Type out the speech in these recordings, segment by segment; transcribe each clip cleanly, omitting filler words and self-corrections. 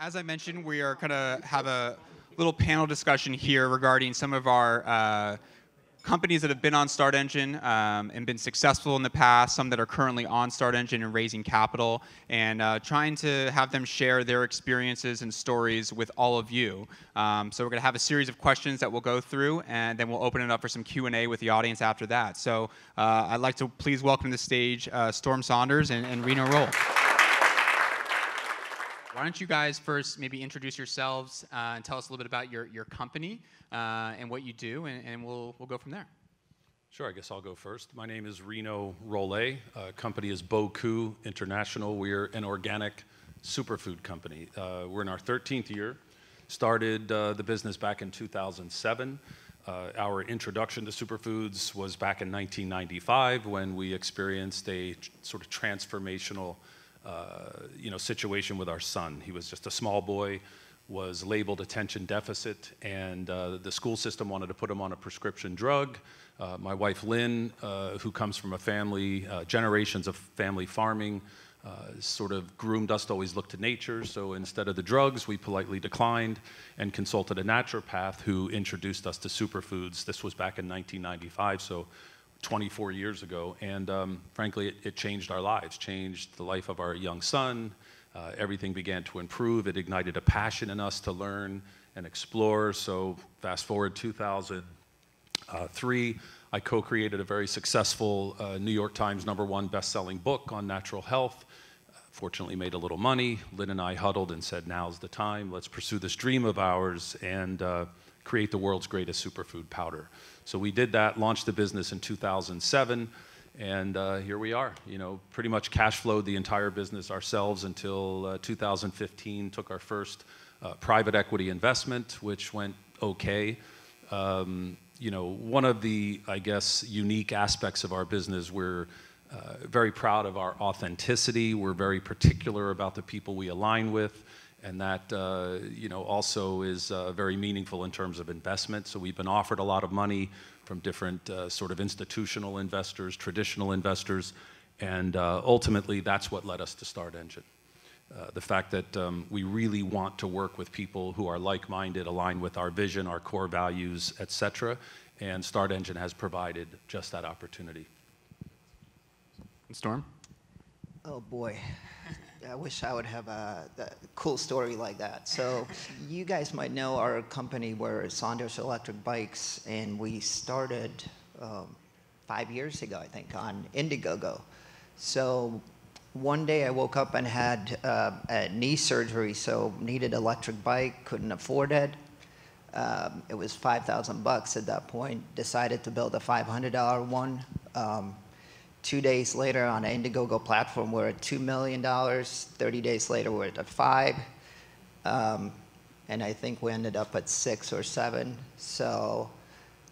As I mentioned, we are going to have a little panel discussion here regarding some of our companies that have been on StartEngine and been successful in the past, some that are currently on StartEngine and raising capital, and trying to have them share their experiences and stories with all of you. So we're going to have a series of questions that we'll go through, and then we'll open it up for some Q&A with the audience after that. So I'd like to please welcome to the stage Sondors and Reno Rolle. Why don't you guys first maybe introduce yourselves and tell us a little bit about your company and what you do, and we'll go from there. Sure, I guess I'll go first. My name is Reno Rolle. Company is Boku International. We're an organic superfood company. We're in our 13th year. Started the business back in 2007. Our introduction to superfoods was back in 1995 when we experienced a sort of transformational situation with our son. He was just a small boy, was labeled attention deficit, and the school system wanted to put him on a prescription drug. My wife Lynn, who comes from a family, generations of family farming, sort of groomed us to always look to nature. So instead of the drugs, we politely declined and consulted a naturopath who introduced us to superfoods. This was back in 1995, so 24 years ago, and frankly, it changed our lives, changed the life of our young son. Everything began to improve. It ignited a passion in us to learn and explore. So fast forward 2003, I co-created a very successful New York Times #1 best-selling book on natural health. Fortunately made a little money. Lynn and I huddled and said, now's the time. Let's pursue this dream of ours and create the world's greatest superfood powder. So we did that, launched the business in 2007, and here we are. Pretty much cash flowed the entire business ourselves until 2015, took our first private equity investment, which went okay. One of the, I guess, unique aspects of our business, we're very proud of our authenticity. We're very particular about the people we align with. And that, also is very meaningful in terms of investment. So we've been offered a lot of money from different sort of institutional investors, traditional investors, and ultimately that's what led us to StartEngine. The fact that we really want to work with people who are like-minded, aligned with our vision, our core values, etc. And StartEngine has provided just that opportunity. Storm? Oh boy. I wish I would have a cool story like that. So you guys might know our company, we're Sondors electric bikes, and we started 5 years ago, I think, on Indiegogo. So one day I woke up and had a knee surgery, so needed electric bike, couldn't afford it. It was $5,000 at that point. Decided to build a $500 one. 2 days later on an Indiegogo platform, we're at $2 million. 30 days later, we're at 5. And I think we ended up at 6 or 7. So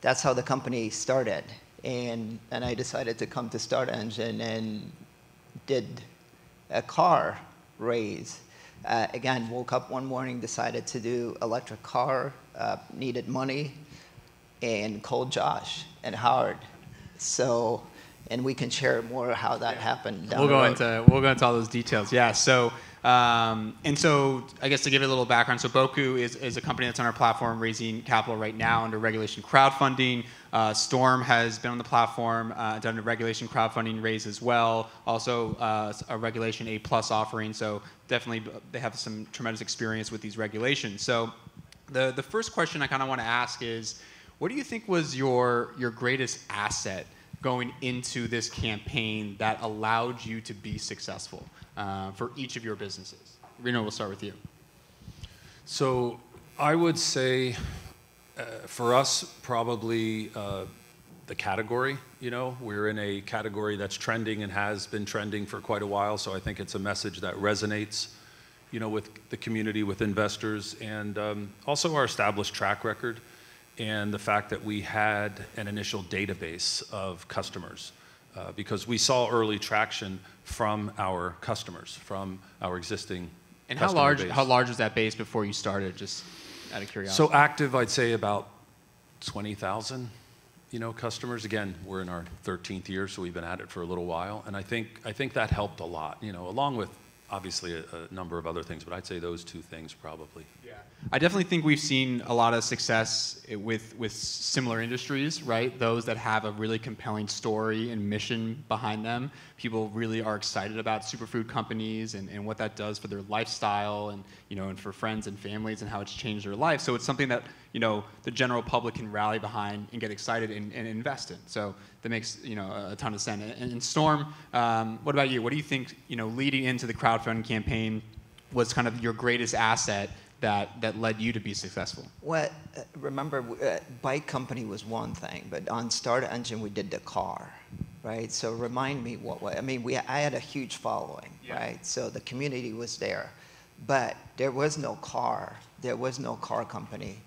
that's how the company started. And I decided to come to StartEngine and did a car raise. Again, woke up one morning, decided to do electric car, needed money, and called Josh and Howard. So. And we can share more how that happened down the road. We'll go into all those details. Yeah. So I guess to give it a little background, so Boku is a company that's on our platform raising capital right now under regulation crowdfunding. Storm has been on the platform, done a regulation crowdfunding raise as well. Also a regulation A+ offering. So definitely they have some tremendous experience with these regulations. So the first question I kind of want to ask is, what do you think was your greatest asset going into this campaign that allowed you to be successful for each of your businesses? Reno, we'll start with you. So I would say for us, probably the category. We're in a category that's trending and has been trending for quite a while, so I think it's a message that resonates with the community, with investors, and also our established track record. And the fact that we had an initial database of customers, because we saw early traction from our customers, from our existing customer base. How large was that base before you started, just out of curiosity? So active, I'd say about 20,000, customers. Again, we're in our 13th year, so we've been at it for a little while, and I think that helped a lot. Along with obviously a number of other things, but I'd say those two things probably. Yeah. I definitely think we've seen a lot of success with similar industries, right? Those that have a really compelling story and mission behind them. People really are excited about superfood companies and what that does for their lifestyle and, and for friends and families and how it's changed their life. So it's something that, the general public can rally behind and get excited and invest in. So that makes, a ton of sense. And Storm, what about you? What do you think, leading into the crowdfunding campaign was kind of your greatest asset that led you to be successful? Well, remember, bike company was one thing, but on StartEngine we did the car, right? So remind me I had a huge following, right? So the community was there, but there was no car. There was no car company.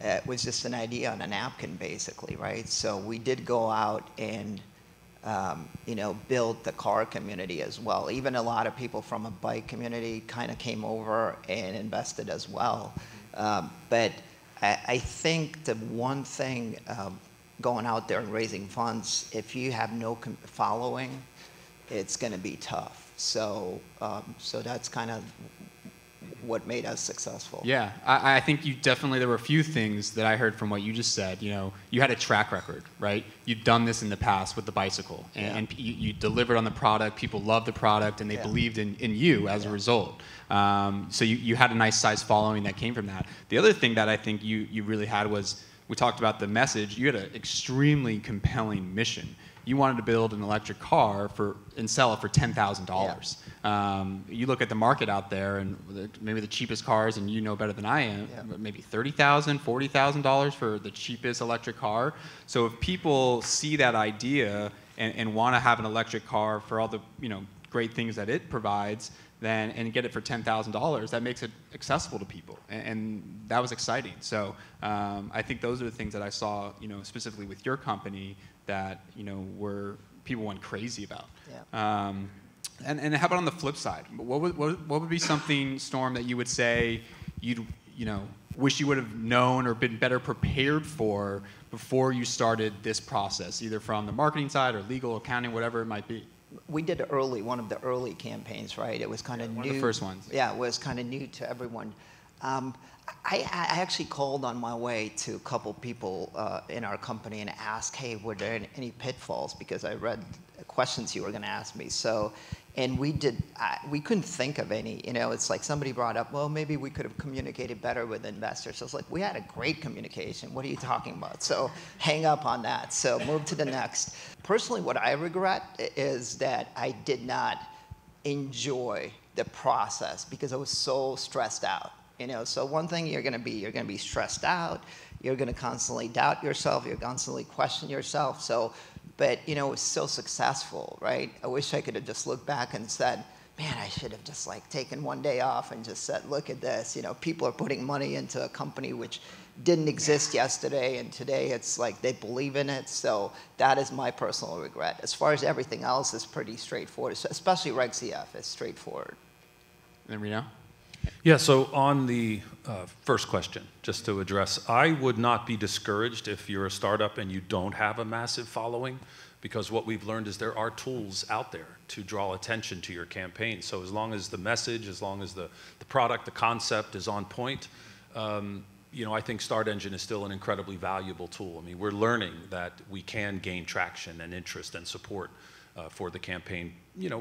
It was just an idea on a napkin, basically, right? So we did go out and build the car community as well. Even a lot of people from a bike community kind of came over and invested as well. But I think the one thing going out there and raising funds, if you have no following, it's going to be tough. So that's kind of what made us successful. Yeah, I think there were a few things that I heard from what you just said. You had a track record, right? You've done this in the past with the bicycle, and you delivered on the product. People loved the product, and they believed in you as a result. So you had a nice size following that came from that. The other thing that I think you really had was, we talked about the message. You had an extremely compelling mission. You wanted to build an electric car and sell it for $10,000. You look at the market out there, and maybe the cheapest cars, and you know better than I am, maybe $30,000, $40,000 for the cheapest electric car. So if people see that idea and want to have an electric car for all the great things that it provides, and get it for $10,000, that makes it accessible to people, and that was exciting. So I think those are the things that I saw, specifically with your company, that people went crazy about. Yeah. And how about on the flip side? What would be something, Storm, that you would say you'd wish you would have known or been better prepared for before you started this process, either from the marketing side or legal, accounting, whatever it might be? We did one of the early campaigns, right? It was kind of new. One of the first ones. Yeah, it was kind of new to everyone. I actually called on my way to a couple people in our company and asked, hey, were there any pitfalls? Because I read the questions you were going to ask me. So, and we couldn't think of any. It's like somebody brought up, well, maybe we could have communicated better with investors. So it's like, we had a great communication. What are you talking about? So hang up on that. So move to the next. Personally, what I regret is that I did not enjoy the process because I was so stressed out. So one thing you're going to be stressed out. You're going to constantly doubt yourself. You're constantly question yourself. So, but it was so successful, right? I wish I could have just looked back and said, man, I should have just taken one day off and just said, look at this. People are putting money into a company which didn't exist yesterday, and today it's like they believe in it. So that is my personal regret. As far as everything else, is pretty straightforward, especially Reg CF is straightforward. And then Reno? Yeah, so on the first question, just to address, I would not be discouraged if you're a startup and you don't have a massive following, because what we've learned is there are tools out there to draw attention to your campaign. So as long as the message, as long as the product, the concept is on point, I think StartEngine is still an incredibly valuable tool. I mean, we're learning that we can gain traction and interest and support for the campaign,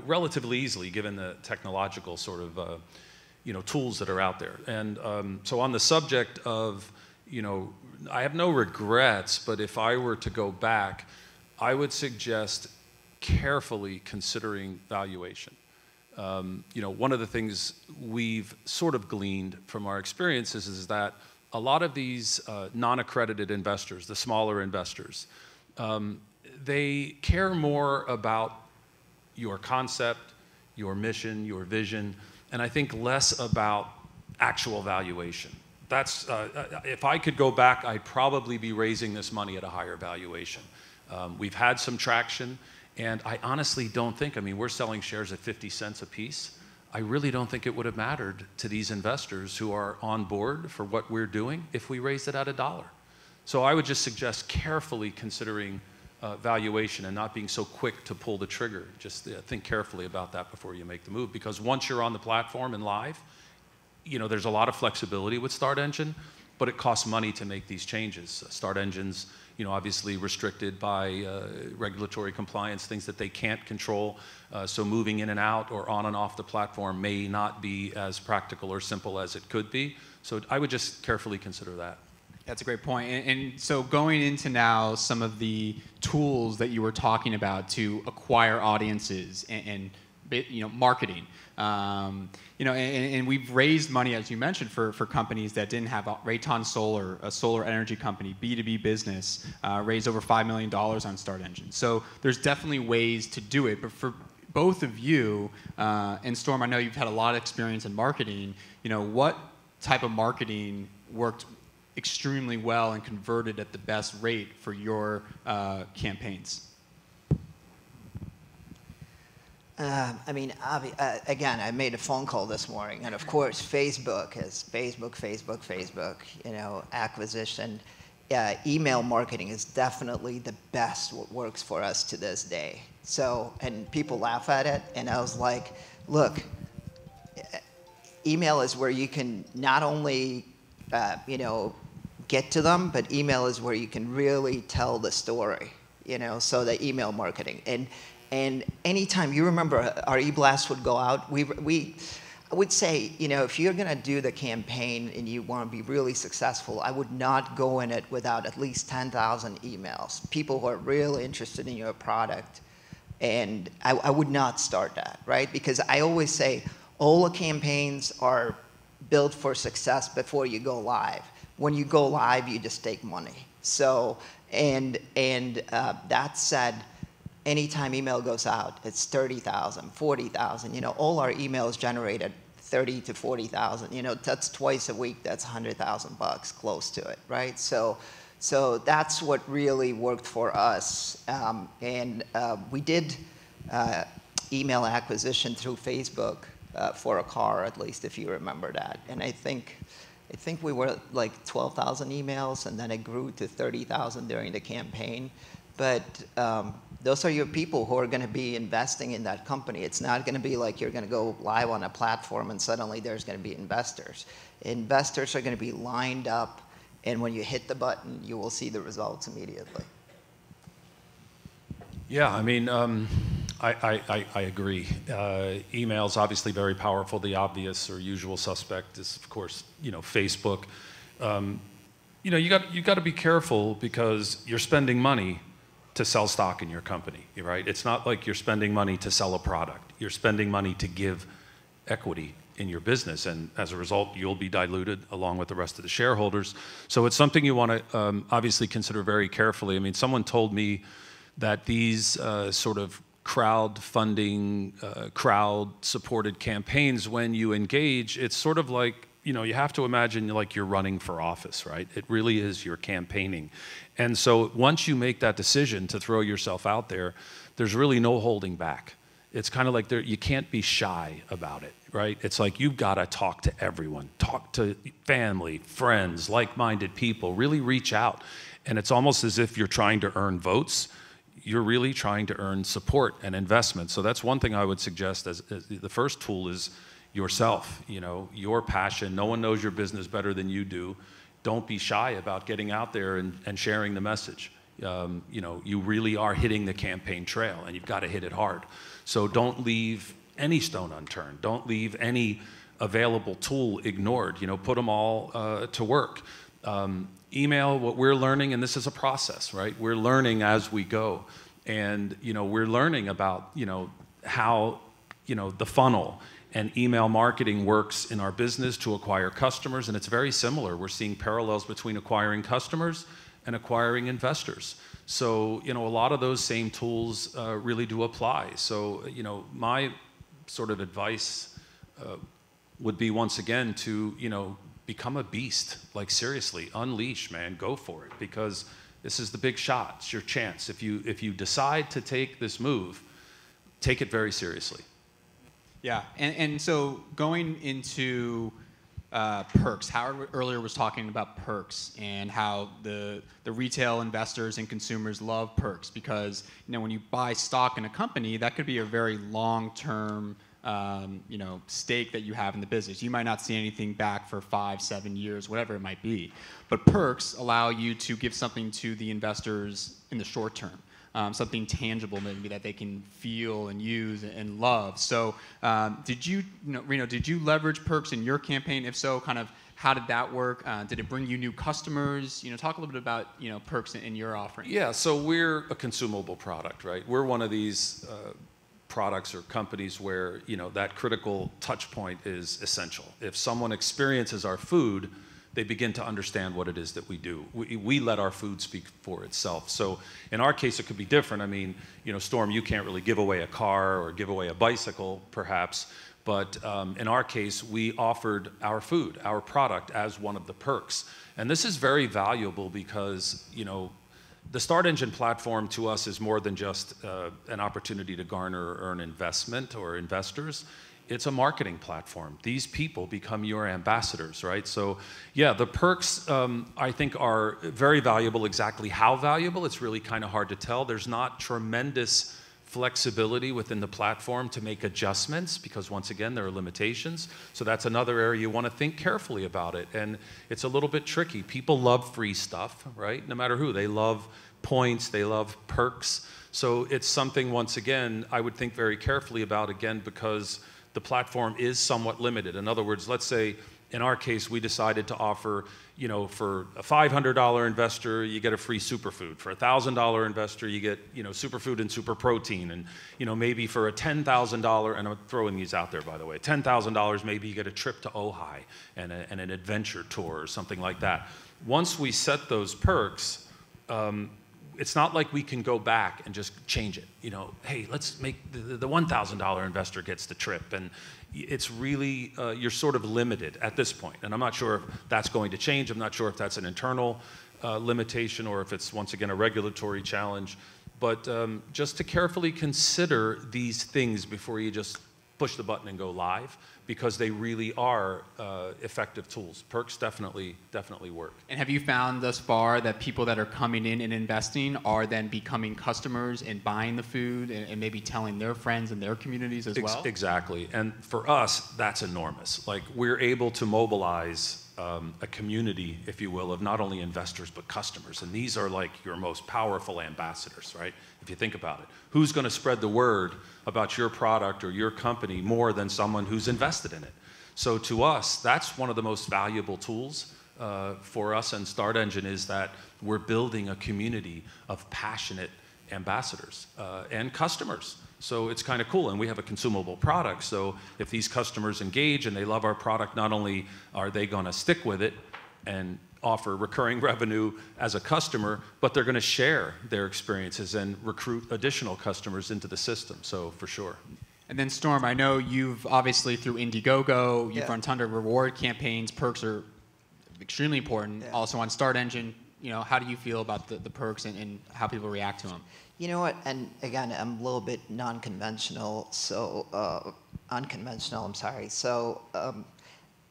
relatively easily, given the technological sort of tools that are out there. And so on the subject of, I have no regrets, but if I were to go back, I would suggest carefully considering valuation. One of the things we've sort of gleaned from our experiences is that a lot of these non-accredited investors, the smaller investors, they care more about your concept, your mission, your vision, and I think less about actual valuation. That's, if I could go back, I'd probably be raising this money at a higher valuation. We've had some traction, and I honestly don't think, we're selling shares at 50 cents a piece. I really don't think it would have mattered to these investors who are on board for what we're doing if we raised it at $1. So I would just suggest carefully considering valuation and not being so quick to pull the trigger. Just think carefully about that before you make the move, because once you're on the platform and live, there's a lot of flexibility with StartEngine, but it costs money to make these changes. StartEngine's obviously restricted by regulatory compliance, things that they can't control. So moving in and out or on and off the platform may not be as practical or simple as it could be. So I would just carefully consider that. That's a great point. And so going into now some of the tools that you were talking about to acquire audiences and marketing. And we've raised money, as you mentioned, for companies that didn't have Rayton Solar, a solar energy company, B2B business, raised over $5 million on StartEngine. So there's definitely ways to do it. But for both of you, and Storm, I know you've had a lot of experience in marketing. What type of marketing worked extremely well and converted at the best rate for your campaigns? Again, I made a phone call this morning, and of course, Facebook is Facebook, acquisition. Email marketing is definitely the best what works for us to this day. So, and people laugh at it, and I was like, look, email is where you can not only, get to them, but email is where you can really tell the story, so the email marketing. And anytime, you remember our e-blast would go out, I would say, if you're going to do the campaign and you want to be really successful, I would not go in it without at least 10,000 emails. People who are really interested in your product. And I would not start that, right? Because I always say all the campaigns are built for success before you go live. When you go live, you just take money. So, and that said, anytime email goes out, it's 30,000, 40,000. All our emails generated 30 to 40,000. That's twice a week. That's $100,000 close to it, right? So that's what really worked for us. We did email acquisition through Facebook for a car, at least if you remember that. And I think we were like 12,000 emails, and then it grew to 30,000 during the campaign. But those are your people who are going to be investing in that company. It's not going to be like you're going to go live on a platform and suddenly there's going to be investors. Investors are going to be lined up, and when you hit the button, you will see the results immediately. Yeah, I agree. Email's obviously very powerful. The obvious or usual suspect is, of course, Facebook. You got to be careful because you're spending money to sell stock in your company, right? It's not like you're spending money to sell a product. You're spending money to give equity in your business, and as a result, you'll be diluted along with the rest of the shareholders. So it's something you want to obviously consider very carefully. Someone told me that these sort of crowdfunding, crowd-supported campaigns, when you engage, it's sort of like, you have to imagine like you're running for office, right? It really is your campaigning. And so once you make that decision to throw yourself out there, there's really no holding back. It's kind of like you can't be shy about it, right? It's like you've got to talk to everyone, talk to family, friends, like-minded people, really reach out. And it's almost as if you're trying to earn votes. You're really trying to earn support and investment. So that's one thing I would suggest as the first tool is yourself, your passion. No one knows your business better than you do. Don't be shy about getting out there and sharing the message. You really are hitting the campaign trail, and you've got to hit it hard. So don't leave any stone unturned. Don't leave any available tool ignored. Put them all to work. Email, what we're learning, and this is a process, right? We're learning as we go. And, we're learning about, how, the funnel and email marketing works in our business to acquire customers, and it's very similar. We're seeing parallels between acquiring customers and acquiring investors. So, a lot of those same tools really do apply. So, my sort of advice would be, once again, to, become a beast. Like, seriously, unleash, man, go for it, because this is the big shot. It's your chance. If you decide to take this move, take it very seriously. Yeah, and so going into perks. Howard earlier was talking about perks and how the retail investors and consumers love perks because when you buy stock in a company, that could be a very long-term stake that you have in the business. You might not see anything back for 5, 7 years, whatever it might be. But perks allow you to give something to the investors in the short term. Something tangible maybe that they can feel and use and love. So Reno, did you leverage perks in your campaign? If so, kind of how did that work? Did it bring you new customers? Talk a little bit about perks in your offering. Yeah, so we're a consumable product, right? We're one of these products or companies where that critical touch point is essential. If someone experiences our food, they begin to understand what it is that we do. We let our food speak for itself. So in our case, it could be different. I mean, Storm, you can't really give away a car or give away a bicycle, perhaps. But in our case, we offered our food, our product, as one of the perks. And this is very valuable because, the StartEngine platform to us is more than just an opportunity to garner or earn investment or investors. It's a marketing platform. These people become your ambassadors, right? So yeah, the perks I think are very valuable. Exactly how valuable, it's really kind of hard to tell. There's not tremendous flexibility within the platform to make adjustments because once again, there are limitations. So that's another area you want to think carefully about it. And it's a little bit tricky. People love free stuff, right? No matter who, they love points, they love perks. So it's something, once again, I would think very carefully about, again, because the platform is somewhat limited. In other words, let's say in our case, we decided to offer, for a $500 investor, you get a free superfood. For a $1,000 investor, you get, superfood and super protein. And, maybe for a $10,000, and I'm throwing these out there, by the way, $10,000, maybe you get a trip to Ojai and an adventure tour or something like that. Once we set those perks, it's not like we can go back and just change it. Hey, let's make the $1,000 investor gets the trip. And it's really, you're sort of limited at this point. And I'm not sure if that's going to change. I'm not sure if that's an internal limitation or if it's, once again, a regulatory challenge. But just to carefully consider these things before you just push the button and go live, because they really are effective tools. Perks definitely work. And have you found thus far that people that are coming in and investing are then becoming customers and buying the food and maybe telling their friends and their communities as well? Exactly. And for us, that's enormous. Like, we're able to mobilize a community, if you will, of not only investors but customers. And these are like your most powerful ambassadors, right? If you think about it. Who's going to spread the word about your product or your company more than someone who's invested in it? So to us, that's one of the most valuable tools for us and StartEngine, is that we're building a community of passionate ambassadors and customers. So it's kind of cool, and we have a consumable product. So if these customers engage and they love our product, not only are they going to stick with it and offer recurring revenue as a customer, but they're going to share their experiences and recruit additional customers into the system. So for sure. And then Storm, I know you've obviously through Indiegogo, you've run ton of reward campaigns. Perks are extremely important. Yeah. Also on StartEngine, how do you feel about the perks and how people react to them? You know what, and again, I'm a little bit unconventional, so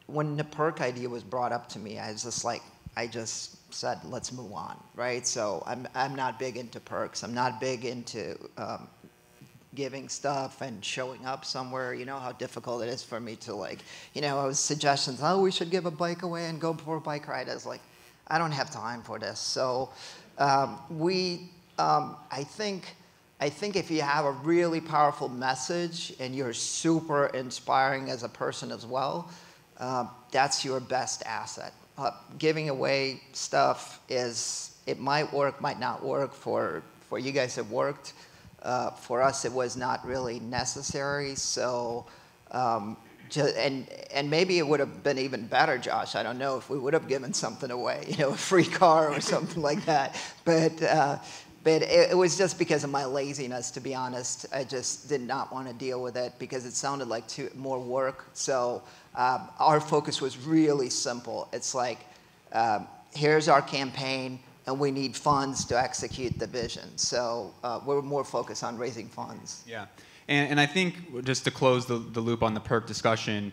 when the perk idea was brought up to me, I just said, let's move on, right? So I'm not big into perks. I'm not big into giving stuff and showing up somewhere. You know how difficult it is for me to I was suggestions, we should give a bike away and go for a bike ride. I was like, I don't have time for this. So I think if you have a really powerful message and you're super inspiring as a person as well, that's your best asset. Giving away stuff it might work, might not work. For you guys, it worked. For us, it was not really necessary. So, and maybe it would have been even better, Josh. I don't know if we would have given something away, a free car or something like that. But it was just because of my laziness, to be honest. I just did not want to deal with it because it sounded like more work. So our focus was really simple. It's like, here's our campaign, and we need funds to execute the vision. So we're more focused on raising funds. Yeah. And I think just to close the loop on the perk discussion,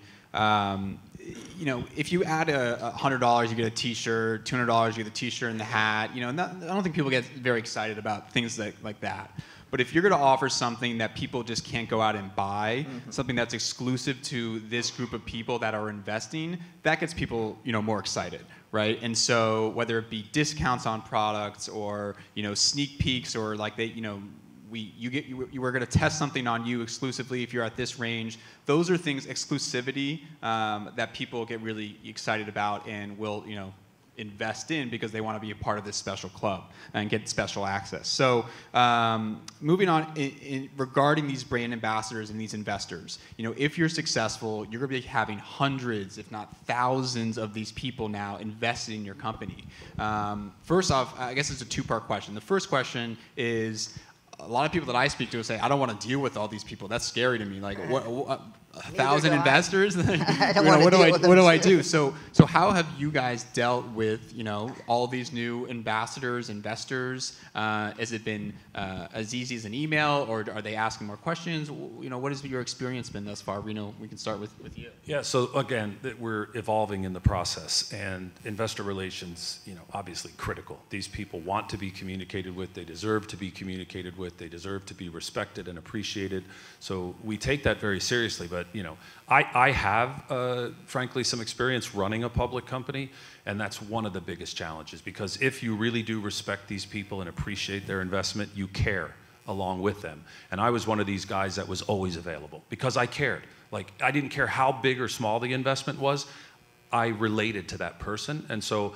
if you add $100, you get a T-shirt. $200, you get a T-shirt and the hat. I don't think people get very excited about things like that. But if you're going to offer something that people just can't go out and buy, something that's exclusive to this group of people that are investing, that gets people, more excited, right? And so whether it be discounts on products or, sneak peeks or like we're going to test something on you exclusively if you're at this range. Those are things, exclusivity, that people get really excited about and will, invest in because they want to be a part of this special club and get special access. So moving on, regarding these brand ambassadors and these investors, if you're successful, you're going to be having hundreds, if not thousands of these people now invested in your company. First off, I guess it's a two-part question. The first question is, a lot of people that I speak to say, I don't want to deal with all these people. That's scary to me. Like, what 1,000 investors? What do I do? So how have you guys dealt with, all these new ambassadors, investors? Has it been as easy as an email, or are they asking more questions? What has your experience been thus far? Reno, we can start with you. Yeah, so again, we're evolving in the process, and investor relations, obviously critical. These people want to be communicated with. They deserve to be communicated with. They deserve to be respected and appreciated. So we take that very seriously. But I have, frankly, some experience running a public company, and that's one of the biggest challenges, because if you really do respect these people and appreciate their investment, you care along with them. And I was one of these guys that was always available because I cared. Like, I didn't care how big or small the investment was. I related to that person, and so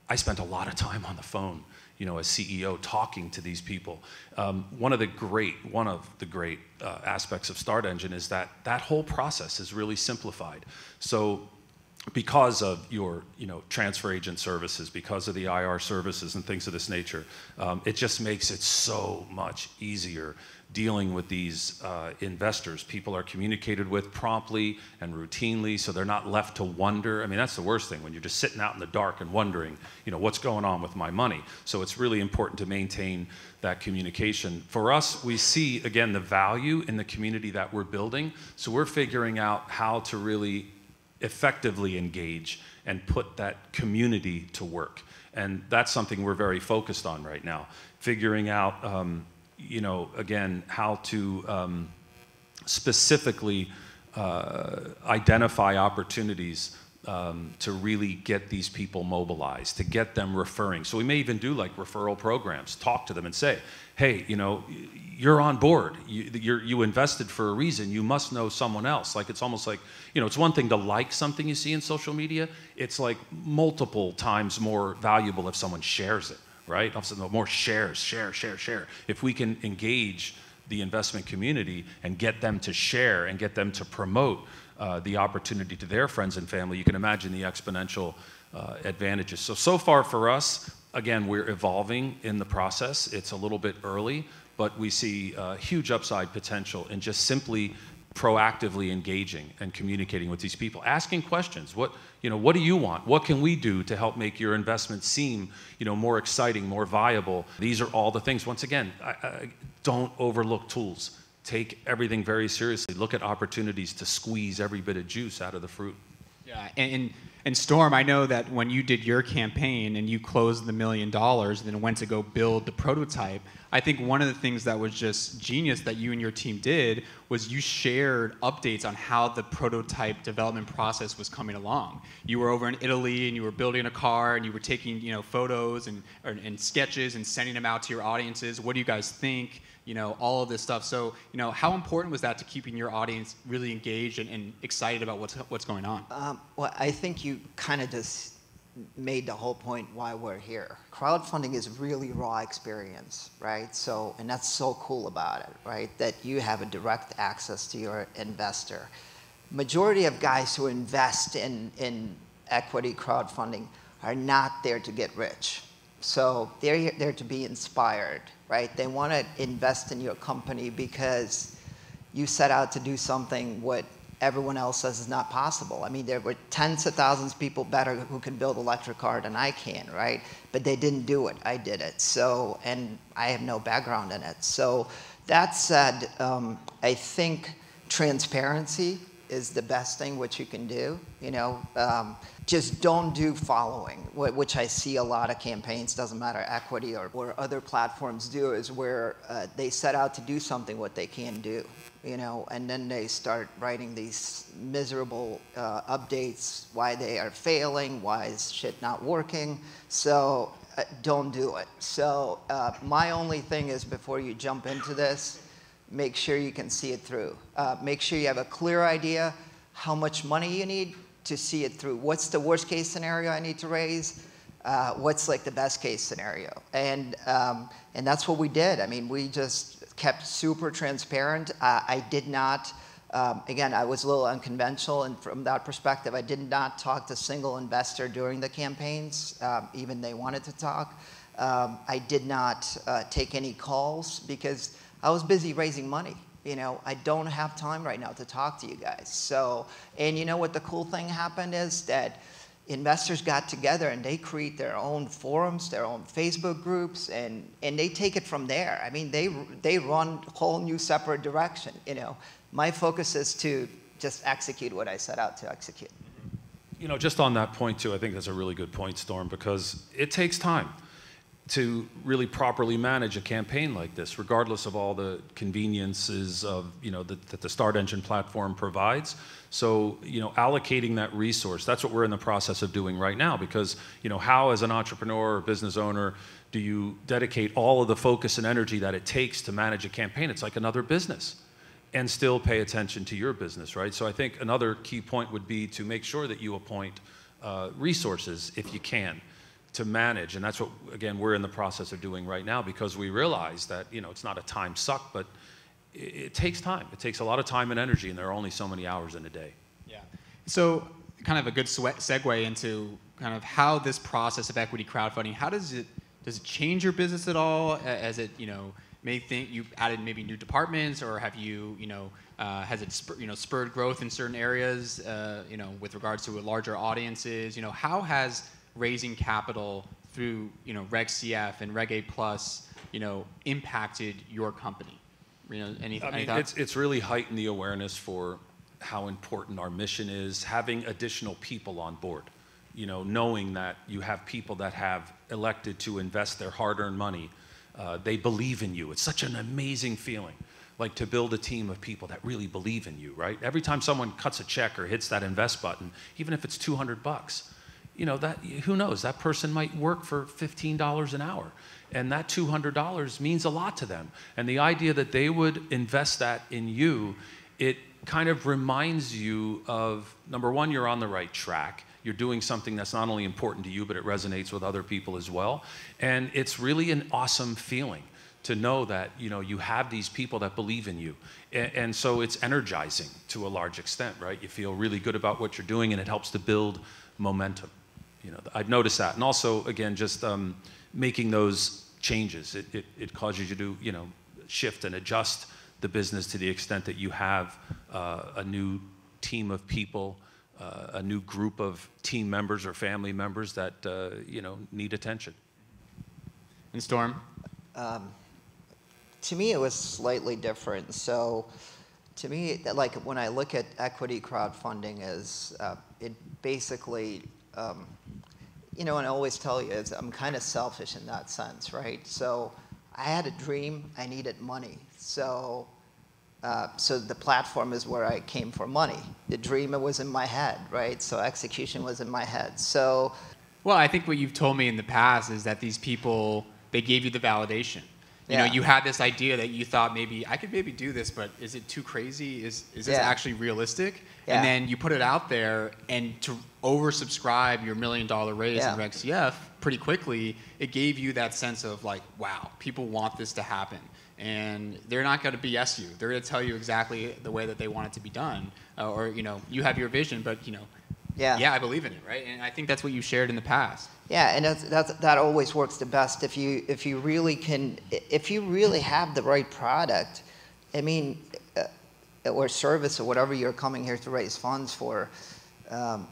I spent a lot of time on the phone, as CEO, talking to these people. One of the great aspects of StartEngine is that whole process is really simplified. So because of your transfer agent services, because of the IR services and things of this nature, it just makes it so much easier dealing with these investors. People are communicated with promptly and routinely, so they're not left to wonder. I mean, that's the worst thing, when you're just sitting out in the dark and wondering, what's going on with my money. So it's really important to maintain that communication. For us, we see, again, the value in the community that we're building, so we're figuring out how to really effectively engage and put that community to work. And that's something we're very focused on right now, figuring out again, how to specifically identify opportunities to really get these people mobilized, to get them referring. So we may even do like referral programs, talk to them and say, hey, you're on board. You invested for a reason. You must know someone else. Like, it's almost like, it's one thing to like something you see in social media. It's like multiple times more valuable if someone shares it. Right? Also, more shares, share. If we can engage the investment community and get them to share and get them to promote the opportunity to their friends and family, you can imagine the exponential advantages. So far for us, again, we're evolving in the process. It's a little bit early, but we see huge upside potential in just simply proactively engaging and communicating with these people, asking questions. What do you want? What can we do to help make your investment seem, more exciting, more viable? These are all the things. Once again, don't overlook tools. Take everything very seriously. Look at opportunities to squeeze every bit of juice out of the fruit. Yeah, and Storm, I know that when you did your campaign and you closed the $1 million and then went to go build the prototype, I think one of the things that was just genius that you and your team did was you shared updates on how the prototype development process was coming along. You were over in Italy and you were building a car and you were taking photos and sketches and sending them out to your audiences. What do you guys think? All of this stuff. So, how important was that to keeping your audience really engaged and excited about what's going on? Well, I think you kind of just made the whole point why we're here. Crowdfunding is really raw experience, right? So, and that's so cool about it, right? That you have a direct access to your investor. Majority of guys who invest in equity crowdfunding are not there to get rich. So they're there to be inspired, right? They want to invest in your company because you set out to do something what everyone else says is not possible. I mean, there were tens of thousands of people better who can build electric car than I can, right? But they didn't do it. I did it. So, and I have no background in it. So that said, I think transparency is the best thing which you can do. Just don't do following, which I see a lot of campaigns, doesn't matter equity or other platforms do, is where they set out to do something what they can't do, and then they start writing these miserable updates, why they are failing, why is shit not working. So don't do it. So my only thing is, before you jump into this, make sure you can see it through. Make sure you have a clear idea how much money you need to see it through. What's the worst case scenario I need to raise? What's like the best case scenario? And that's what we did. I mean, we just kept super transparent. I did not, again, I was a little unconventional, and from that perspective, I did not talk to a single investor during the campaigns, even they wanted to talk. I did not take any calls because I was busy raising money. I don't have time right now to talk to you guys. So, and what the cool thing happened is that investors got together and they create their own forums, their own Facebook groups, and they take it from there. I mean, they run a whole new separate direction. My focus is to just execute what I set out to execute. Just on that point too, I think that's a really good point, Storm, because it takes time to really properly manage a campaign like this, regardless of all the conveniences of that the StartEngine platform provides. So allocating that resource, that's what we're in the process of doing right now. Because how, as an entrepreneur or business owner, do you dedicate all of the focus and energy that it takes to manage a campaign? It's like another business, and still pay attention to your business, right? So I think another key point would be to make sure that you appoint resources, if you can, to manage. And that's what, again, we're in the process of doing right now, because we realize that it's not a time suck, but it takes time. It takes a lot of time and energy, and there are only so many hours in a day. Yeah. So kind of a good segue into kind of how this process of equity crowdfunding, how does it change your business at all? As it may think you added maybe new departments, or have you has it spurred growth in certain areas with regards to larger audiences? How has raising capital through Reg CF and Reg A Plus impacted your company? Any thoughts? It's really heightened the awareness for how important our mission is, having additional people on board, knowing that you have people that have elected to invest their hard-earned money. They believe in you. It's such an amazing feeling, like to build a team of people that really believe in you, right? Every time someone cuts a check or hits that invest button, even if it's $200, that, who knows, that person might work for $15 an hour, and that $200 means a lot to them. And the idea that they would invest that in you, it kind of reminds you of, number one, you're on the right track. You're doing something that's not only important to you, but it resonates with other people as well. And it's really an awesome feeling to know that you have these people that believe in you. And so it's energizing to a large extent, right? You feel really good about what you're doing, and it helps to build momentum. I've noticed that. And also, again, just making those changes, it causes you to shift and adjust the business to the extent that you have a new team of people, a new group of team members or family members that need attention. And Storm? To me, it was slightly different. So to me, like when I look at equity crowdfunding, it basically and I always tell you, I'm kind of selfish in that sense, right? So I had a dream, I needed money. So the platform is where I came for money. The dream, it was in my head, right? So execution was in my head. So, well, I think what you've told me in the past is that these people, they gave you the validation. You had this idea that you thought maybe I could do this, but is it too crazy? Is this actually realistic? Yeah. And then you put it out there, and to oversubscribe your $1 million raise in Reg CF pretty quickly, it gave you that sense of like, wow, people want this to happen. And they're not going to BS you. They're going to tell you exactly the way that they want it to be done. Or you have your vision, but I believe in it, right? And I think that's what you shared in the past. Yeah, and that always works the best if you really have the right product. I mean, or service or whatever you're coming here to raise funds for,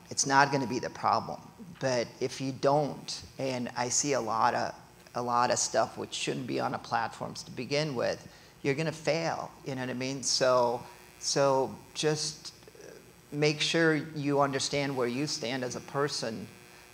it's not going to be the problem. But if you don't, and I see a lot of stuff which shouldn't be on the platforms to begin with, you're going to fail. You know what I mean? So just make sure you understand where you stand as a person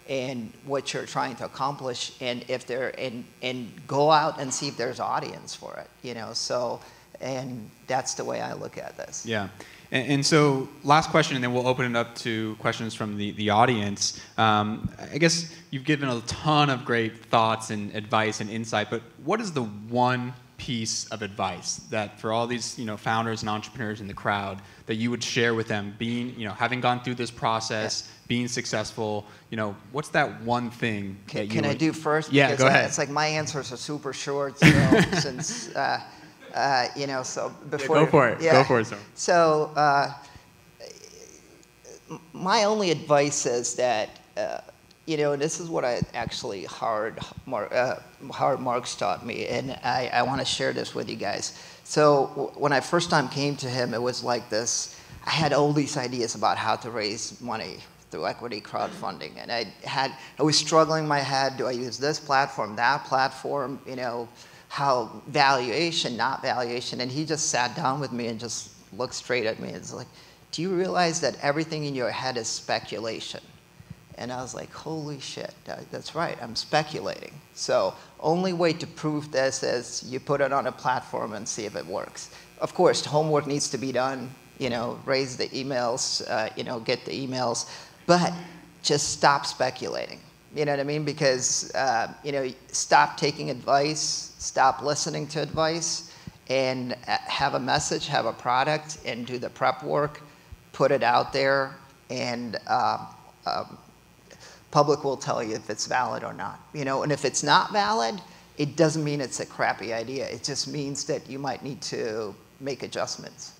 and what you're trying to accomplish, and if there and go out and see if there's audience for it, you know. So, and that's the way I look at this. Yeah. And so last question, and then we'll open it up to questions from the audience. I guess you've given a ton of great thoughts and advice and insight, but what is the one piece of advice that for all these, you know, founders and entrepreneurs in the crowd that you would share with them, being, you know, having gone through this process, being successful, you know, what's that one thing that you Can I do first? Yeah, because go ahead. It's like my answers are super short, you know, since, you know, so before. Yeah, go for it. Yeah. Go for it, sir. So my only advice is that, you know, this is what I actually hard Marx taught me, and I want to share this with you guys. So when I first time came to him, it was like this. I had all these ideas about how to raise money through equity crowdfunding, and I was struggling in my head. Do I use this platform, that platform? You know, how valuation, not valuation? And he just sat down with me and just looked straight at me. It's like, do you realize that everything in your head is speculation? And I was like, holy shit, that's right, I'm speculating. So only way to prove this is you put it on a platform and see if it works. Of course, homework needs to be done, you know, raise the emails, you know, get the emails, but just stop speculating. You know what I mean? Because, you know, stop taking advice, stop listening to advice, and have a message, have a product, and do the prep work, put it out there, and public will tell you if it's valid or not. You know, and if it's not valid, it doesn't mean it's a crappy idea. It just means that you might need to make adjustments.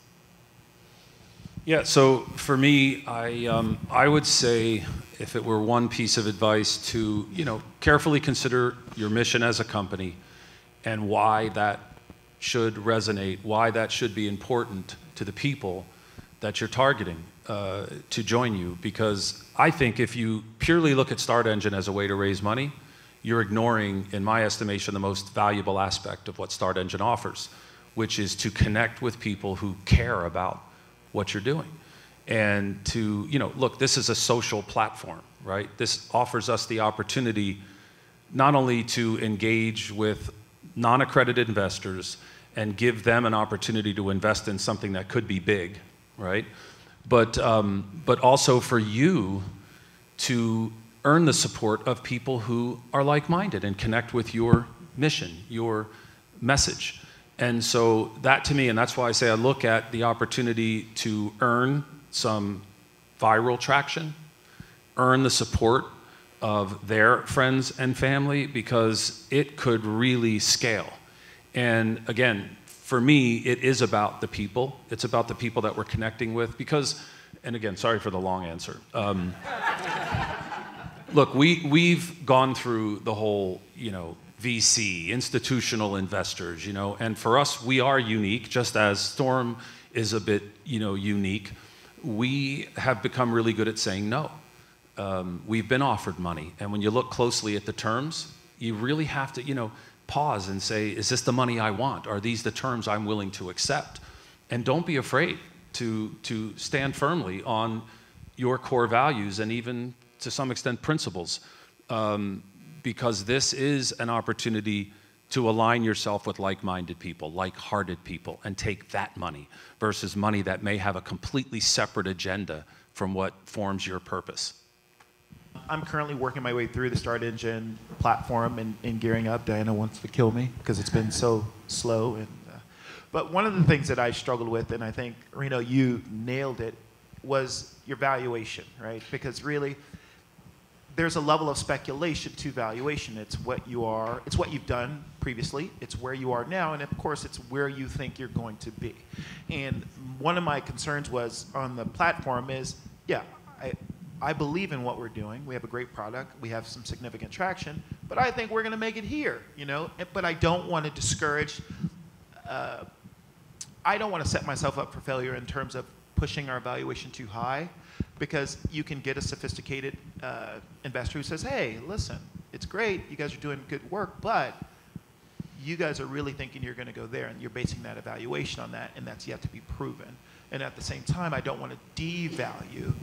Yeah, so for me, I would say, if it were one piece of advice, to, you know, carefully consider your mission as a company and why that should resonate, why that should be important to the people that you're targeting to join you. Because I think if you purely look at StartEngine as a way to raise money, you're ignoring, in my estimation, the most valuable aspect of what StartEngine offers, which is to connect with people who care about what you're doing. And to, you know, look, this is a social platform, right? This offers us the opportunity not only to engage with non-accredited investors and give them an opportunity to invest in something that could be big, right? But also for you to earn the support of people who are like-minded and connect with your mission, your message. And so that, to me, and that's why I say I look at the opportunity to earn some viral traction, earn the support of their friends and family, because it could really scale. And again, for me, it is about the people. It's about the people that we're connecting with, because, and again, sorry for the long answer. Look, we've gone through the whole, you know, VC, institutional investors, you know, and for us, we are unique, just as Storm is a bit, you know, unique. We have become really good at saying no. We've been offered money, and when you look closely at the terms, you really have to, you know, pause and say, is this the money I want? Are these the terms I'm willing to accept? And don't be afraid to stand firmly on your core values and even, to some extent, principles. Because this is an opportunity to align yourself with like-minded people, like-hearted people, and take that money versus money that may have a completely separate agenda from what forms your purpose. I'm currently working my way through the StartEngine platform and gearing up. Diana wants to kill me because it's been so slow. But one of the things that I struggled with, and I think, Reno, you nailed it, was your valuation, right? Because really, there's a level of speculation to valuation. It's what you are, it's what you've done previously, it's where you are now, and of course it's where you think you're going to be. And one of my concerns was on the platform is, yeah, I believe in what we're doing. We have a great product, we have some significant traction, but I think we're gonna make it here, you know? But I don't wanna discourage, I don't wanna set myself up for failure in terms of pushing our valuation too high, because you can get a sophisticated investor who says, hey, listen, it's great, you guys are doing good work, but you guys are really thinking you're going to go there, and you're basing that evaluation on that, and that's yet to be proven. And at the same time, I don't want to devalue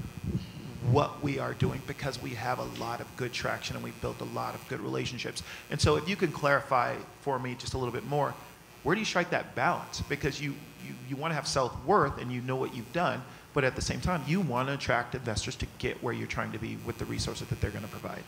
what we are doing because we have a lot of good traction and we've built a lot of good relationships. And so if you can clarify for me just a little bit more, where do you strike that balance? Because you want to have self-worth and you know what you've done, but at the same time, you want to attract investors to get where you're trying to be with the resources that they're going to provide.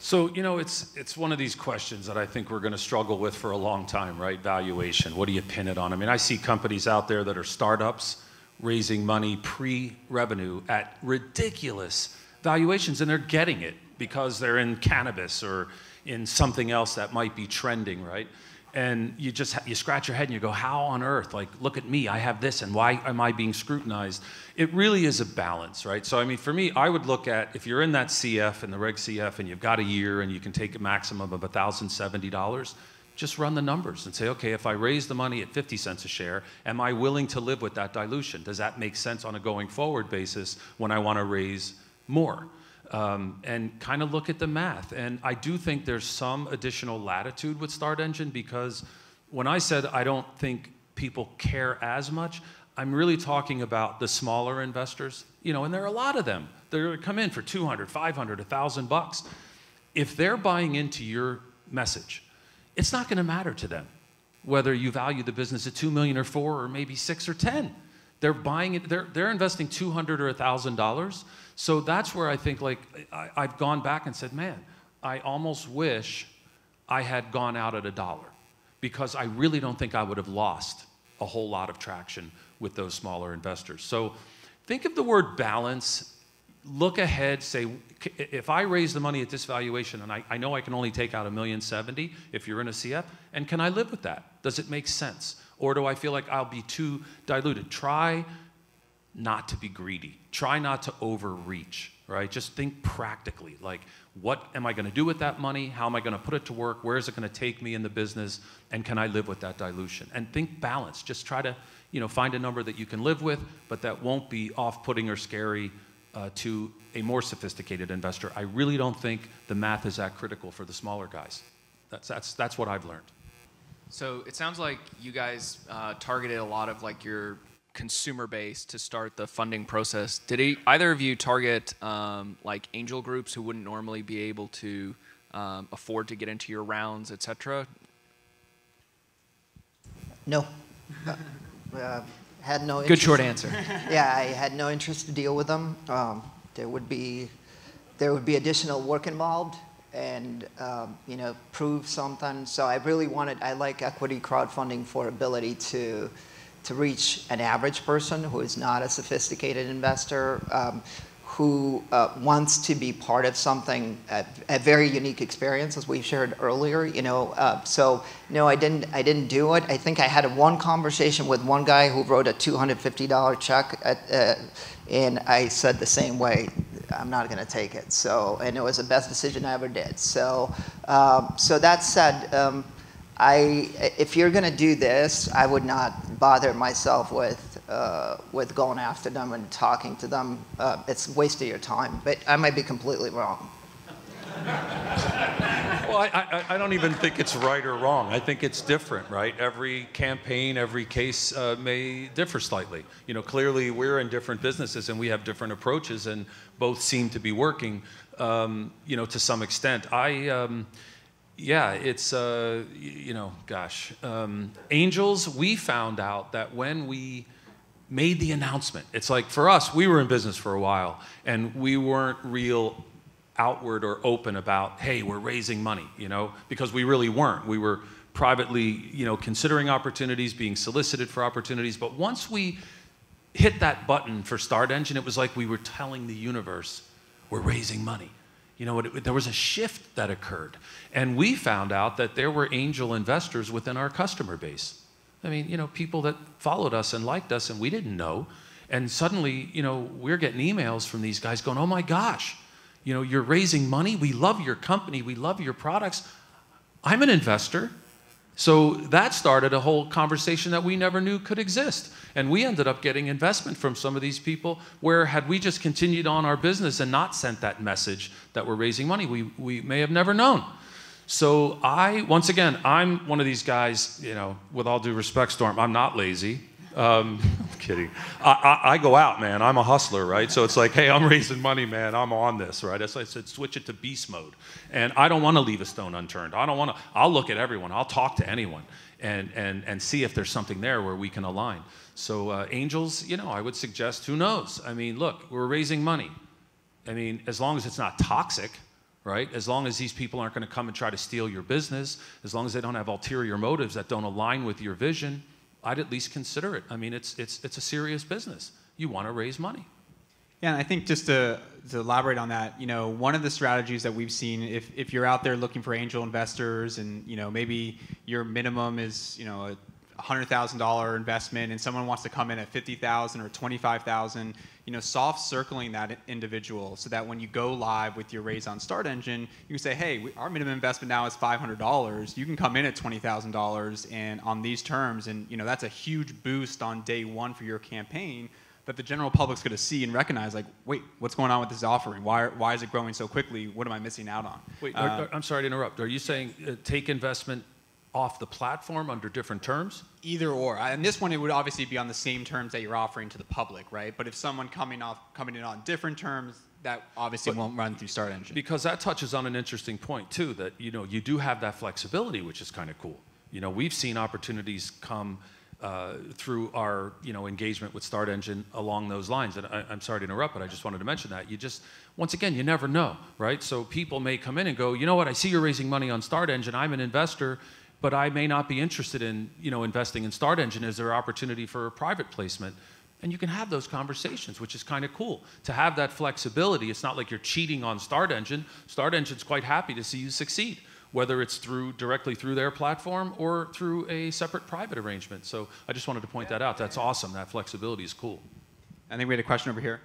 So, you know, it's one of these questions that I think we're going to struggle with for a long time, right? Valuation, what do you pin it on? I mean, I see companies out there that are startups raising money pre-revenue at ridiculous valuations, and they're getting it because they're in cannabis or in something else that might be trending, right? And you scratch your head and you go, how on earth? Like, look at me, I have this, and why am I being scrutinized? It really is a balance, right? So, I mean, for me, I would look at, if you're in that CF and the Reg CF and you've got a year and you can take a maximum of $1,070, just run the numbers and say, okay, if I raise the money at 50 cents a share, am I willing to live with that dilution? Does that make sense on a going forward basis when I want to raise more? And kind of look at the math. And I do think there's some additional latitude with StartEngine, because when I said I don't think people care as much, I'm really talking about the smaller investors, you know, and there are a lot of them. They're come in for 200, 500, $1,000. If they're buying into your message, it's not going to matter to them whether you value the business at $2 million or $4 or maybe $6 or $10. They're buying it. They're investing $200 or $1,000. So that's where I think, like, I've gone back and said, man, I almost wish I had gone out at $1, because I really don't think I would have lost a whole lot of traction with those smaller investors. So think of the word balance. Look ahead, say, if I raise the money at this valuation, and I know I can only take out $1,070,000 if you're in a CF, and can I live with that? Does it make sense? Or do I feel like I'll be too diluted? Try not to be greedy. Try not to overreach, right? Just think practically, like, what am I going to do with that money? How am I going to put it to work? Where is it going to take me in the business? And can I live with that dilution? And think balance. Just try to, you know, find a number that you can live with, but that won't be off-putting or scary to a more sophisticated investor. I really don't think the math is that critical for the smaller guys. That's what I've learned. So it sounds like you guys targeted a lot of like your consumer base to start the funding process. Did either of you target like angel groups who wouldn't normally be able to afford to get into your rounds, etc.? No. Had no interest. Good short answer. Yeah, I had no interest to deal with them. There would be additional work involved, and you know, prove something. So I really I like equity crowdfunding for ability to reach an average person who is not a sophisticated investor, who wants to be part of something, a very unique experience, as we shared earlier. You know, so no, I didn't do it. I think I had one conversation with one guy who wrote a $250 check, and I said the same way, I'm not going to take it. So, and it was the best decision I ever did. So, so that said, if you're going to do this, I would not bother myself with going after them and talking to them. It's a waste of your time, but I might be completely wrong. Well, I don't even think it's right or wrong. I think it's different, right? Every campaign, every case may differ slightly. You know, clearly we're in different businesses and we have different approaches, and both seem to be working, you know, to some extent. Yeah, it's, you know, gosh. Angels, we found out that when we made the announcement, it's like, for us, we were in business for a while, and we weren't real outward or open about, hey, we're raising money, you know, because we really weren't. We were privately, you know, considering opportunities, being solicited for opportunities. But once we hit that button for StartEngine, it was like we were telling the universe, we're raising money. You know, there was a shift that occurred. And we found out that there were angel investors within our customer base. I mean, you know, people that followed us and liked us, and we didn't know. And suddenly, you know, we're getting emails from these guys going, oh my gosh, you know, you're raising money. We love your company. We love your products. I'm an investor. So that started a whole conversation that we never knew could exist. And we ended up getting investment from some of these people, where had we just continued on our business and not sent that message that we're raising money, we may have never known. So once again, I'm one of these guys, you know, with all due respect, Storm, I'm not lazy. kidding. I go out, man. I'm a hustler, right? So it's like, hey, I'm raising money, man. I'm on this, right? That's why I said switch it to beast mode. And I don't want to leave a stone unturned. I'll look at everyone. I'll talk to anyone and see if there's something there where we can align. So angels, I would suggest, who knows? I mean, look, we're raising money. I mean, as long as it's not toxic, right? As long as these people aren't going to come and try to steal your business, as long as they don't have ulterior motives that don't align with your vision, I'd at least consider it. I mean, it's a serious business. You want to raise money. Yeah, and I think just to elaborate on that, one of the strategies that we've seen, if you're out there looking for angel investors and, maybe your minimum is, a $100,000 investment and someone wants to come in at $50,000 or $25,000, soft circling that individual so that when you go live with your raise on StartEngine, you can say, hey, our minimum investment now is $500. You can come in at $20,000 and on these terms, and that's a huge boost on day one for your campaign that the general public's going to see and recognize, like, wait, what's going on with this offering? Why is it growing so quickly? What am I missing out on? Wait, I'm sorry to interrupt. Are you saying take investment off the platform under different terms? Either or. And this one, it would obviously be on the same terms that you're offering to the public, right? But if someone coming in on different terms, that obviously won't run through StartEngine. Because that touches on an interesting point too, that you do have that flexibility, which is kind of cool. We've seen opportunities come through our engagement with StartEngine along those lines. And I'm sorry to interrupt, but I just wanted to mention that. Once again, you never know, right? So people may come in and go, you know what, I see you're raising money on StartEngine, I'm an investor, but I may not be interested in investing in StartEngine. Is there opportunity for a private placement? And you can have those conversations, which is kind of cool. To have that flexibility, it's not like you're cheating on StartEngine. StartEngine's quite happy to see you succeed, whether it's directly through their platform or through a separate private arrangement. So I just wanted to point that out. That's awesome. That flexibility is cool. I think we had a question over here.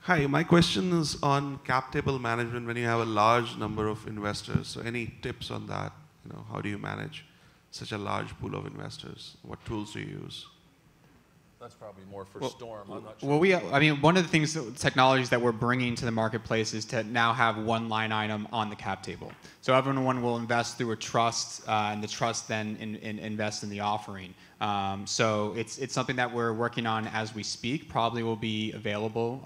Hi, my question is on cap table management when you have a large number of investors. So any tips on that? How do you manage such a large pool of investors? What tools do you use? That's probably more for Storm. I'm not sure. Well, one of the things, technologies that we're bringing to the marketplace is to now have one line item on the cap table. So everyone will invest through a trust, and the trust then invest in the offering. So it's something that we're working on as we speak. Probably will be available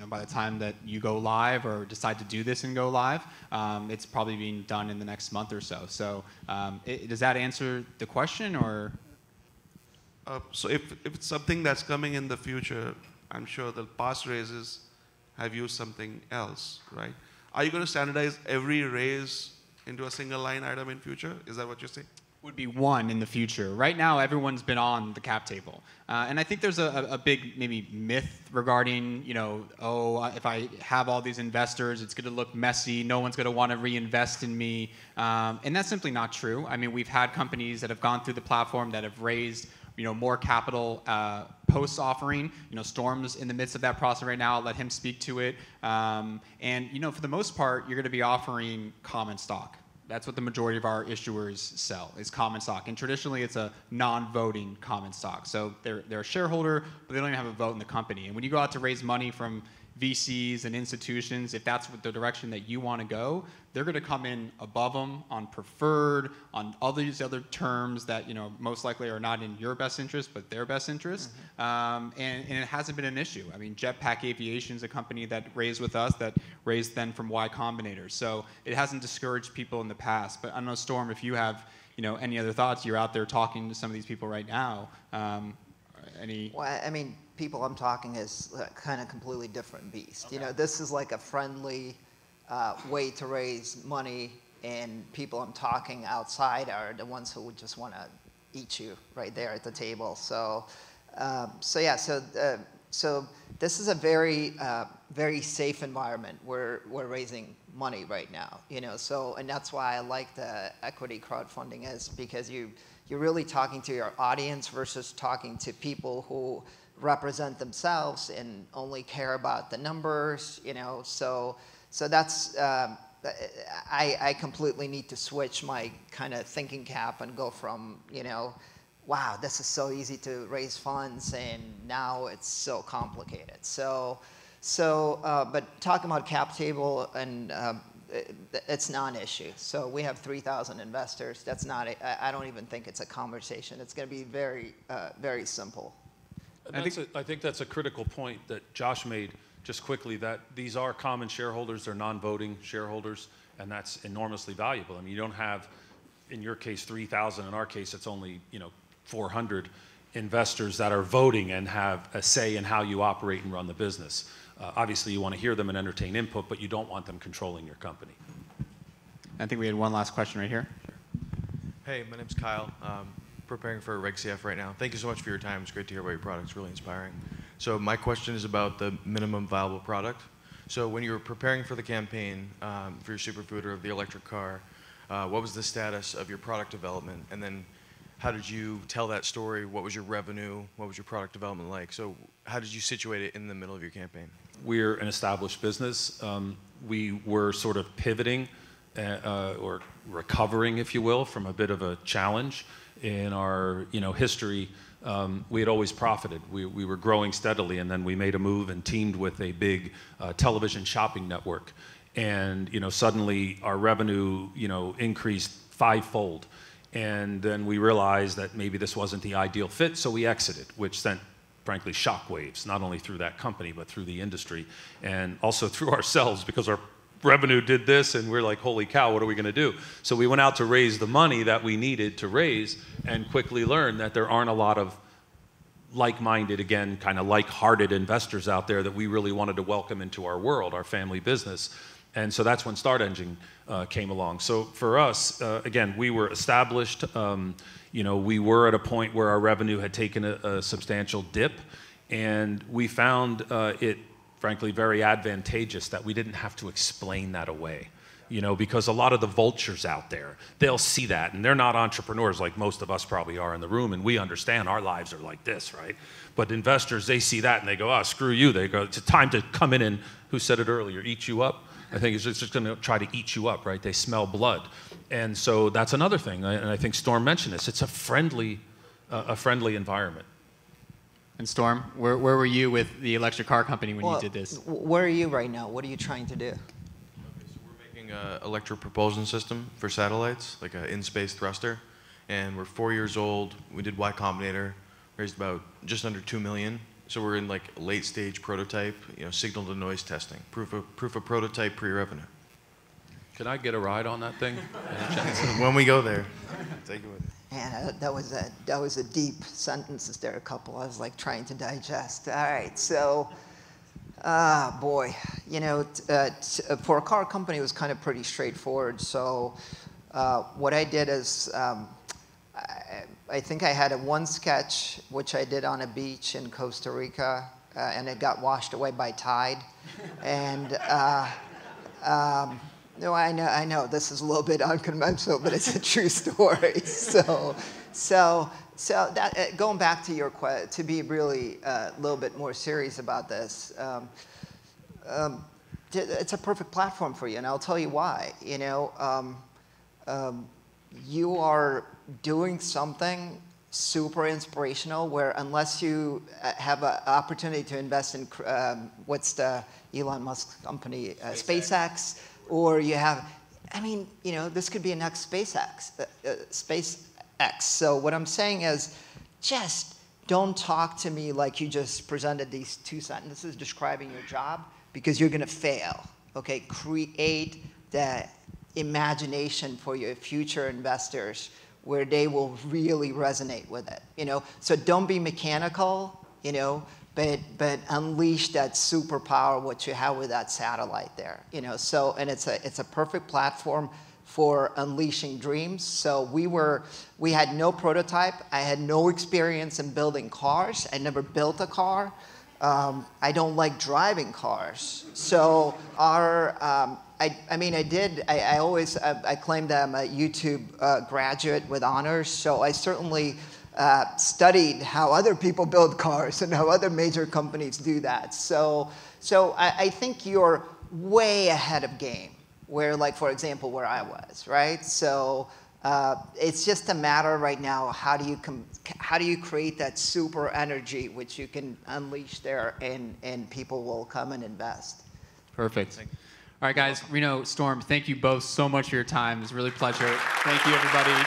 by the time that you go live or decide to do this and go live. It's probably being done in the next month or so. So does that answer the question, or? So if it's something that's coming in the future, I'm sure the past raises have used something else, right? Are you going to standardize every raise into a single line item in future? Is that what you're saying? Would be one in the future. Right now, everyone's been on the cap table. And I think there's a big maybe myth regarding, if I have all these investors, it's going to look messy. No one's going to want to reinvest in me. And that's simply not true. I mean, we've had companies that have gone through the platform that have raised more capital post-offering. Storm's in the midst of that process right now. I'll let him speak to it. And for the most part, you're going to be offering common stock. That's what the majority of our issuers sell, is common stock. And traditionally, it's a non-voting common stock. So they're a shareholder, but they don't even have a vote in the company. And when you go out to raise money from VCs and institutions, if that's the direction that you want to go, they're going to come in above them on preferred, on all these other terms that most likely are not in your best interest, but their best interest. And it hasn't been an issue. I mean, Jetpack Aviation is a company that raised with us, that raised then from Y Combinator. So it hasn't discouraged people in the past. But I don't know, Storm, if you have any other thoughts. You're out there talking to some of these people right now. Well, I mean, people I'm talking is kind of completely different beast. Okay. This is like a friendly way to raise money, and people I'm talking outside are the ones who would just want to eat you right there at the table. So this is a very very safe environment where we're raising money right now. And that's why I like the equity crowdfunding, is because you're really talking to your audience versus talking to people who represent themselves and only care about the numbers, So that's I completely need to switch my kind of thinking cap and go from wow, this is so easy to raise funds, and now it's so complicated. But talking about cap table and it's non-issue. So we have 3,000 investors. That's not. I don't even think it's a conversation. It's going to be very, very simple. I think that's a critical point that Josh made just quickly, that these are common shareholders, they're non-voting shareholders, and that's enormously valuable. I mean, you don't have, in your case, 3,000. In our case, it's only 400 investors that are voting and have a say in how you operate and run the business. Obviously, you want to hear them and entertain input, but you don't want them controlling your company. I think we had one last question right here. Hey, my name's Kyle. Preparing for Reg CF right now. Thank you so much for your time. It's great to hear about your product. It's really inspiring. So my question is about the minimum viable product. So when you were preparing for the campaign for your superfood or the electric car, what was the status of your product development? And then how did you tell that story? What was your revenue? What was your product development like? So how did you situate it in the middle of your campaign? We're an established business. We were sort of pivoting or recovering, if you will, from a bit of a challenge in our history. We had always profited. We were growing steadily, and then we made a move and teamed with a big television shopping network. And suddenly our revenue increased fivefold. And then we realized that maybe this wasn't the ideal fit, so we exited, which sent, frankly, shockwaves, not only through that company, but through the industry, and also through ourselves, because our revenue did this, and we're like, holy cow, what are we going to do? So we went out to raise the money that we needed to raise, and quickly learned that there aren't a lot of like-minded, again, kind of like-hearted investors out there that we really wanted to welcome into our world, our family business. And so that's when StartEngine came along. So for us, again, we were established. We were at a point where our revenue had taken a substantial dip, and we found it, frankly, very advantageous that we didn't have to explain that away. Because a lot of the vultures out there, they'll see that, and they're not entrepreneurs like most of us probably are in the room, and we understand our lives are like this, right? But investors, they see that and they go, oh, screw you. They go, it's time to come in and, who said it earlier, eat you up? I think it's just going to try to eat you up, right? They smell blood. And so that's another thing, and I think Storm mentioned this. It's a friendly environment. And Storm, where were you with the electric car company when you did this? Where are you right now? What are you trying to do? Okay, so we're making an electric propulsion system for satellites, like an in-space thruster. And we're 4 years old. We did Y Combinator, raised about just under $2 million. So we're in like late stage prototype, signal to noise testing, proof of prototype pre-revenue. Can I get a ride on that thing? When we go there, take it with you. Man, that was a deep sentences there, a couple. I was like trying to digest. All right, so, boy, for a car company, it was kind of pretty straightforward. So, what I did is, I think I had one sketch which I did on a beach in Costa Rica, and it got washed away by tide, and. No, I know this is a little bit unconventional, but it's a true story. So that going back to your question, to be really a little bit more serious about this, it's a perfect platform for you, and I'll tell you why. You are doing something super inspirational where unless you have an opportunity to invest in what's the Elon Musk company, SpaceX. Or you have, this could be a next SpaceX. So what I'm saying is, just don't talk to me like you just presented these 2 sentences describing your job, because you're going to fail. Okay, create the imagination for your future investors where they will really resonate with it. So don't be mechanical. But unleash that superpower what you have with that satellite there, So, and it's a perfect platform for unleashing dreams. So we had no prototype. I had no experience in building cars. I never built a car. I don't like driving cars. So I claim that I'm a YouTube graduate with honors. So I certainly studied how other people build cars and how other major companies do that. So I think you're way ahead of game, where, like, for example, where I was, right? So it's just a matter right now, how do you create that super energy which you can unleash there, and people will come and invest. Perfect. All right, guys, Reno, Storm, thank you both so much for your time. It was really a pleasure. Thank you, everybody.